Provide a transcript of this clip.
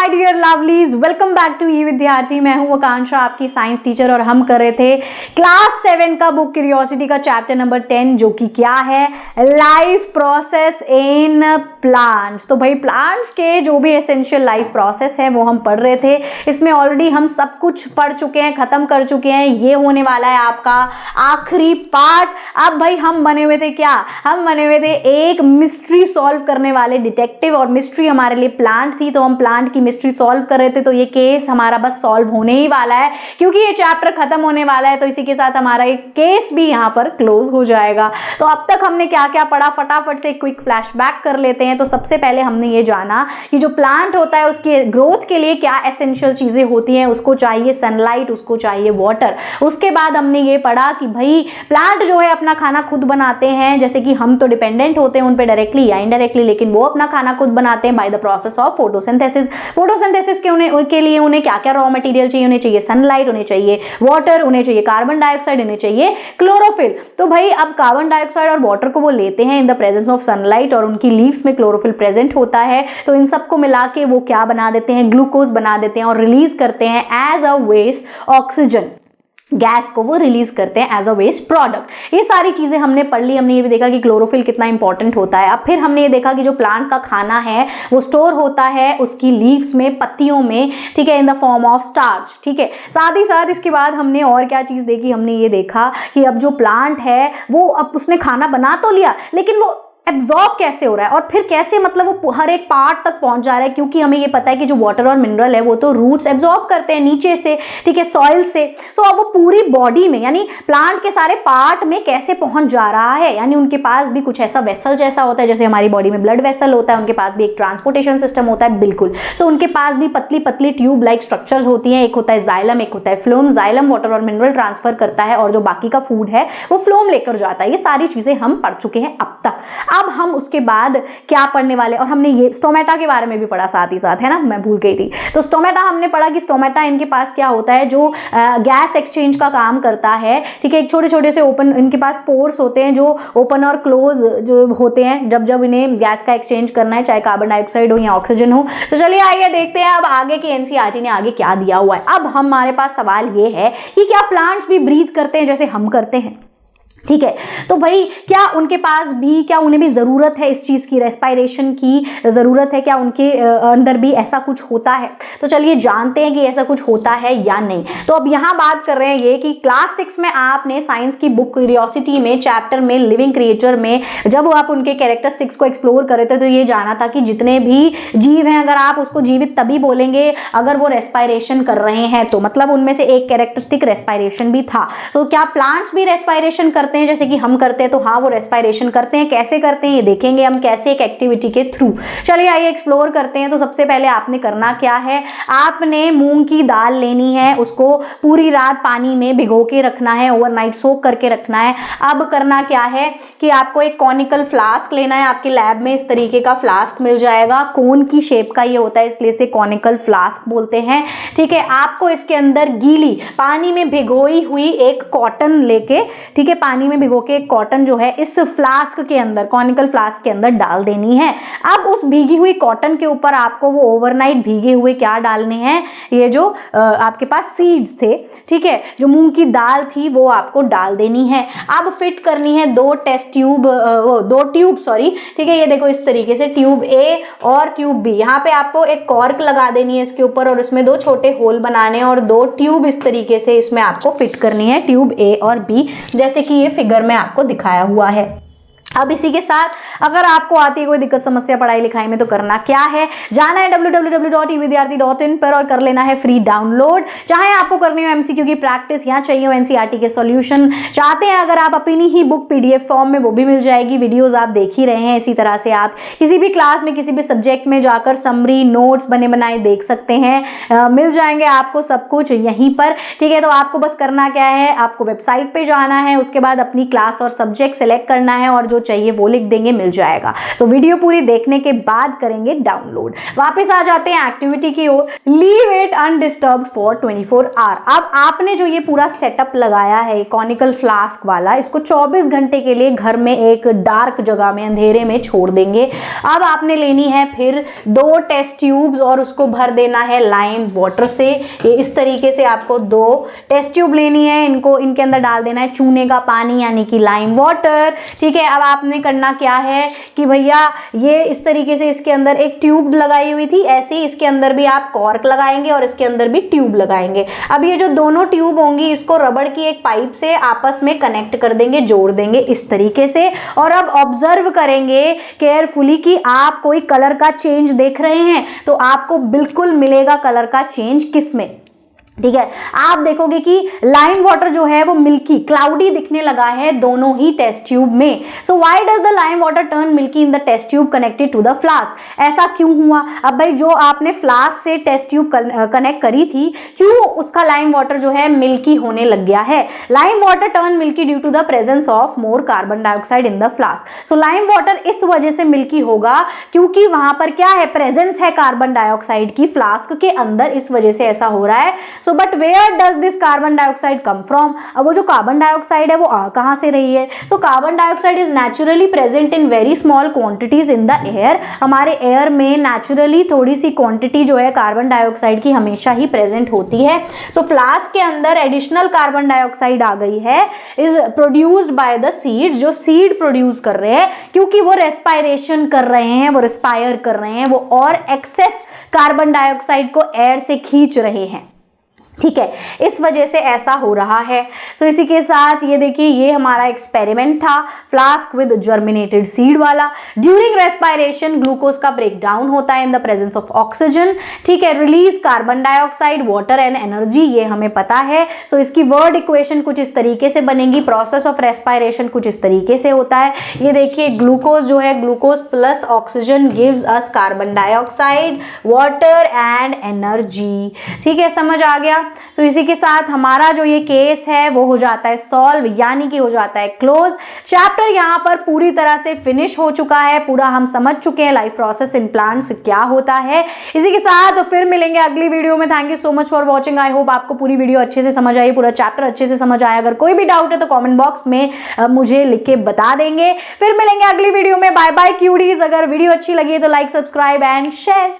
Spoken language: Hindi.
My dear lovelies, welcome back to E Vidyarthi. मैं हूं आकांक्षा, आपकी साइंस टीचर, और हम कर रहे थे क्लास 7 का बुक क्यूरियोसिटी का चैप्टर नंबर 10, जो कि क्या है, लाइफ प्रोसेस इन प्लांट्स। तो भाई प्लांट्स के जो भी एसेंशियल लाइफ प्रोसेस है वो हम पढ़ रहे थे। इसमें ऑलरेडी हम सब कुछ पढ़ चुके हैं, खत्म कर चुके हैं। ये होने वाला है आपका आखिरी पार्ट। अब भाई हम बने हुए थे क्या, हम बने हुए थे एक मिस्ट्री सॉल्व करने वाले डिटेक्टिव, और मिस्ट्री हमारे लिए प्लांट थी, तो हम प्लांट की मिस्ट्री सॉल्व कर रहे थे। तो ये केस हमारा बस सॉल्व होने ही वाला है, क्योंकि ये चैप्टर खत्म होने वाला है। तो इसी के साथ हमारा एक केस भी यहाँ पर क्लोज हो जाएगा। तो अब तक हमने क्या क्या पढ़ा, फटाफट से क्विक फ्लैशबैक कर लेते हैं। तो सबसे पहले हमने ये जाना कि जो प्लांट होता है उसकी ग्रोथ के लिए क्या एसेंशियल चीजें होती हैं। उसको चाहिए सनलाइट, उसको चाहिए वाटर। उसके बाद हमने ये पढ़ा कि भाई प्लांट जो है अपना खाना खुद बनाते हैं, जैसे कि हम तो डिपेंडेंट होते हैं उन पे डायरेक्टली या इनडायरेक्टली, लेकिन वो अपना खाना खुद बनाते हैं by the process of photosynthesis. Photosynthesis के उनके लिए उन्हें क्या क्या रॉ मटेरियल चाहिए, उन्हें चाहिए सनलाइट, उन्हें चाहिए वाटर, उन्हें चाहिए कार्बन डाइऑक्साइड, उन्हें चाहिए क्लोरोफिल। तो भाई अब कार्बन डाइऑक्साइड और वाटर को वो लेते हैं in the presence of sunlight, और उनकी लीव्स में क्लोरोफिल प्रेजेंट होता है। तो इन सबको मिला के वो क्या बना देते हैं, ग्लूकोज बना देते हैं, और रिलीज करते हैं as a waste oxygen. Gas को वो रिलीज करते हैं एज अ वेस्ट प्रोडक्ट। ये सारी चीजें हमने पढ़ ली। हमने ये भी देखा कि क्लोरोफिल कितना इंपॉर्टेंट होता है। अब फिर हमने ये देखा कि जो प्लांट का खाना है वो स्टोर होता है उसकी लीव्स में, पत्तियों में, ठीक है, in the form of starch. ठीक है, साथ ही साथ इसके बाद हमने और क्या चीज देखी, हमने ये देखा कि अब जो प्लांट है वो अब उसने खाना बना तो लिया, लेकिन वो एब्जॉर्ब कैसे हो रहा है, और फिर कैसे, मतलब वो हर एक पार्ट तक पहुंच जा रहा है। क्योंकि हमें ये पता है कि जो वाटर और मिनरल है वो तो रूट्स एब्जॉर्ब करते हैं नीचे से, ठीक है, सॉइल से। तो अब वो पूरी बॉडी में, यानी प्लांट के सारे पार्ट में कैसे पहुंच जा रहा है, यानी उनके पास भी कुछ ऐसा वेसल जैसा होता है, जैसे हमारी बॉडी में ब्लड वेसल होता है, उनके पास भी एक ट्रांसपोर्टेशन सिस्टम होता है। बिल्कुल। सो उनके पास भी पतली पतली ट्यूब लाइक स्ट्रक्चर्स होती हैं। एक होता है जाइलम, एक होता है फ्लोम। जाइलम वाटर और मिनरल ट्रांसफर करता है, और जो बाकी का फूड है वो फ्लोम लेकर जाता है। ये सारी चीजें हम पढ़ चुके हैं अब तक। अब हम उसके बाद क्या पढ़ने वाले, और हमने ये स्टोमेटा के बारे में भी पढ़ा साथ ही साथ, है ना, मैं भूल गई थी। तो स्टोमेटा हमने पढ़ा कि स्टोमेटा इनके पास क्या होता है, जो गैस एक्सचेंज का काम करता है। ठीक है, एक छोटे छोटे से ओपन, इनके पास पोर्स होते हैं जो ओपन और क्लोज जो होते हैं जब जब इन्हें गैस का एक्सचेंज करना है, चाहे कार्बन डाइऑक्साइड हो या ऑक्सीजन हो। तो चलिए आइए देखते हैं अब आगे की एनसीईआरटी ने आगे क्या दिया हुआ है। अब हमारे पास सवाल ये है कि क्या प्लांट्स भी ब्रीथ करते हैं जैसे हम करते हैं। ठीक है, तो भाई क्या उनके पास भी, क्या उन्हें भी ज़रूरत है इस चीज़ की, रेस्पिरेशन की ज़रूरत है, क्या उनके अंदर भी ऐसा कुछ होता है। तो चलिए जानते हैं कि ऐसा कुछ होता है या नहीं। तो अब यहाँ बात कर रहे हैं ये कि क्लास 6 में आपने साइंस की बुक क्यूरियोसिटी में चैप्टर में लिविंग क्रिएचर में जब आप उनके कैरेक्टरिस्टिक्स को एक्सप्लोर कर रहे थे, तो ये जाना था कि जितने भी जीव हैं, अगर आप उसको जीवित तभी बोलेंगे अगर वो रेस्पिरेशन कर रहे हैं, तो मतलब उनमें से एक कैरेक्टरिस्टिक रेस्पिरेशन भी था। तो क्या प्लांट्स भी रेस्पिरेशन करते हैं जैसे कि हम करते हैं? तो हाँ, वो रेस्पिरेशन करते हैं। कैसे करते हैं ये देखेंगे हम, कैसे, एक एक्टिविटी के थ्रू। चलिए आइए एक्सप्लोर करते हैं। तो सबसे पहले आपने करना क्या है, आपने मूंग की दाल लेनी है, उसको पूरी रात पानी में भिगो के रखना है, ओवरनाइट सोक करके रखना है। अब करना क्या है कि आपको एक कॉनिकल फ्लास्क लेना है। आपके लैब में इस तरीके का फ्लास्क मिल जाएगा, कोन की शेप का ये होता है, इसलिए इसे कॉनिकल फ्लास्क बोलते हैं। ठीक है, आपको इसके अंदर गीली पानी में भिगोई हुई एक कॉटन लेके, ठीक है, पानी में भिगो के एक कॉटन जो है इस फ्लास्क के अंदर, कॉनिकल फ्लास्क के अंदर डाल देनी है। अब उस भीगी हुई कॉटन के ऊपर आपको वो ओवरनाइट भीगे हुए क्या डालने हैं, ये जो आपके पास सीड्स थे, ठीक है, जो मूंग की दाल थी वो आपको डाल देनी है। अब फिट करनी है दो ट्यूब, ठीक है, ये देखो इस तरीके से ट्यूब ए और ट्यूब बी। यहाँ पे आपको एक कॉर्क लगा देनी है इसके ऊपर, और इसमें दो छोटे होल बनाने हैं, और दो ट्यूब इस तरीके से इसमें आपको फिट करनी है, ट्यूब ए और बी, जैसे कि ये फिगर में आपको दिखाया हुआ है। अब इसी के साथ अगर आपको आती है कोई दिक्कत समस्या पढ़ाई लिखाई में, तो करना क्या है, जाना है www.evidyarthi.in पर और कर लेना है फ्री डाउनलोड। चाहे आपको करनी हो एमसीक्यू की प्रैक्टिस या चाहिए हो एनसीईआरटी के सॉल्यूशन चाहते हैं अगर आप अपनी ही बुक पीडीएफ फॉर्म में, वो भी मिल जाएगी। वीडियोस आप देख ही रहे हैं। इसी तरह से आप किसी भी क्लास में किसी भी सब्जेक्ट में जाकर समरी नोट्स बने बनाए देख सकते हैं, मिल जाएंगे आपको सब कुछ यहीं पर। ठीक है, तो आपको बस करना क्या है, आपको वेबसाइट पे जाना है, उसके बाद अपनी क्लास और सब्जेक्ट सेलेक्ट करना है, और जो चाहिए वो लिख देंगे, मिल जाएगा। तो वीडियो पूरी देखने के बाद करेंगे डाउनलोड। वापस आ जाते हैं एक्टिविटी की ओर। Leave it undisturbed for 24 hour. अब आपने जो ये पूरा सेटअप लगाया है कॉनिकल फ्लास्क वाला, इसको 24 घंटे के लिए घर में एक डार्क जगह में, अंधेरे में छोड़ देंगे। अब आपने लेनी है फिर 2 टेस्ट ट्यूब्स और उसको भर देना है लाइम वाटर से। ये इस तरीके से आपको 2 टेस्ट ट्यूब लेनी है, इनको इनके अंदर डाल देना है चूने का पानी यानी कि लाइम वाटर। ठीक है, अब आपने करना क्या है कि भैया ये इस तरीके से इसके अंदर एक ट्यूब लगाई हुई थी, ऐसे ही इसके अंदर भी आप कॉर्क लगाएंगे और इसके अंदर भी ट्यूब लगाएंगे। अब ये जो दोनों ट्यूब होंगी इसको रबड़ की एक पाइप से आपस में कनेक्ट कर देंगे, जोड़ देंगे इस तरीके से। और अब ऑब्जर्व करेंगे केयरफुली कि आप कोई कलर का चेंज देख रहे हैं, तो आपको बिल्कुल मिलेगा कलर का चेंज किसमें। ठीक है, आप देखोगे कि लाइम वाटर जो है वो मिल्की क्लाउडी दिखने लगा है दोनों ही टेस्ट ट्यूब में। So why does the lime water turn milky in the test tube connected to the flask? ऐसा क्यों हुआ? अब भाई जो आपने फ्लास्क से टेस्ट ट्यूब कनेक्ट करी थी, क्यों उसका लाइम वाटर जो है मिल्की होने लग गया है? Lime water turn milky due to the presence of more carbon dioxide in the flask. So lime water इस वजह से मिल्की होगा क्योंकि वहां पर क्या है, प्रेजेंस है कार्बन डाइऑक्साइड की फ्लास्क के अंदर, इस वजह से ऐसा हो रहा है। So but where does this carbon dioxide come from? अब वो जो कार्बन डाइऑक्साइड है वो कहां से रही है? So carbon dioxide is naturally present in very small quantities in the air. हमारे एयर में नेचुरली थोड़ी सी क्वांटिटी जो है कार्बन डाइऑक्साइड की हमेशा ही प्रेजेंट होती है। सो फ्लास्क के अंदर एडिशनल कार्बन डाइऑक्साइड आ गई है, is produced by the seed, जो सीड प्रोड्यूस कर रहे हैं क्योंकि वो रेस्पायरेशन कर रहे हैं, वो रिस्पायर कर रहे हैं, वो और एक्सेस कार्बन डाइऑक्साइड को एयर से खींच रहे हैं। ठीक है, इस वजह से ऐसा हो रहा है। तो इसी के साथ ये देखिए, ये हमारा एक्सपेरिमेंट था फ्लास्क विद जर्मिनेटेड सीड वाला। ड्यूरिंग रेस्पायरेशन ग्लूकोज का ब्रेक डाउन होता है in the presence of oxygen. ठीक है, release carbon dioxide, water and energy, ये हमें पता है। सो इसकी वर्ड इक्वेशन कुछ इस तरीके से बनेगी। प्रोसेस ऑफ रेस्पायरेशन कुछ इस तरीके से होता है। ये देखिए, ग्लूकोज जो है, glucose plus oxygen gives us carbon dioxide, water and energy. ठीक है, समझ आ गया। तो इसी के साथ हमारा जो ये केस है वो हो जाता है सॉल्व, यानी कि हो जाता है क्लोज। चैप्टर यहाँ पर पूरी तरह से फिनिश हो चुका है, पूरा हम समझ चुके हैं लाइफ प्रोसेस इन प्लांट्स क्या होता है। इसी के साथ फिर मिलेंगे अगली वीडियो में। Thank you so much for watching. I hope आपको पूरी वीडियो अच्छे से समझ आई, पूरा चैप्टर अच्छे से समझ आया। अगर कोई भी डाउट है तो कॉमेंट बॉक्स में मुझे लिख के बता देंगे। फिर मिलेंगे अगली वीडियो में। Bye bye cuties. अगर वीडियो अच्छी लगी है तो लाइक, सब्सक्राइब एंड शेयर।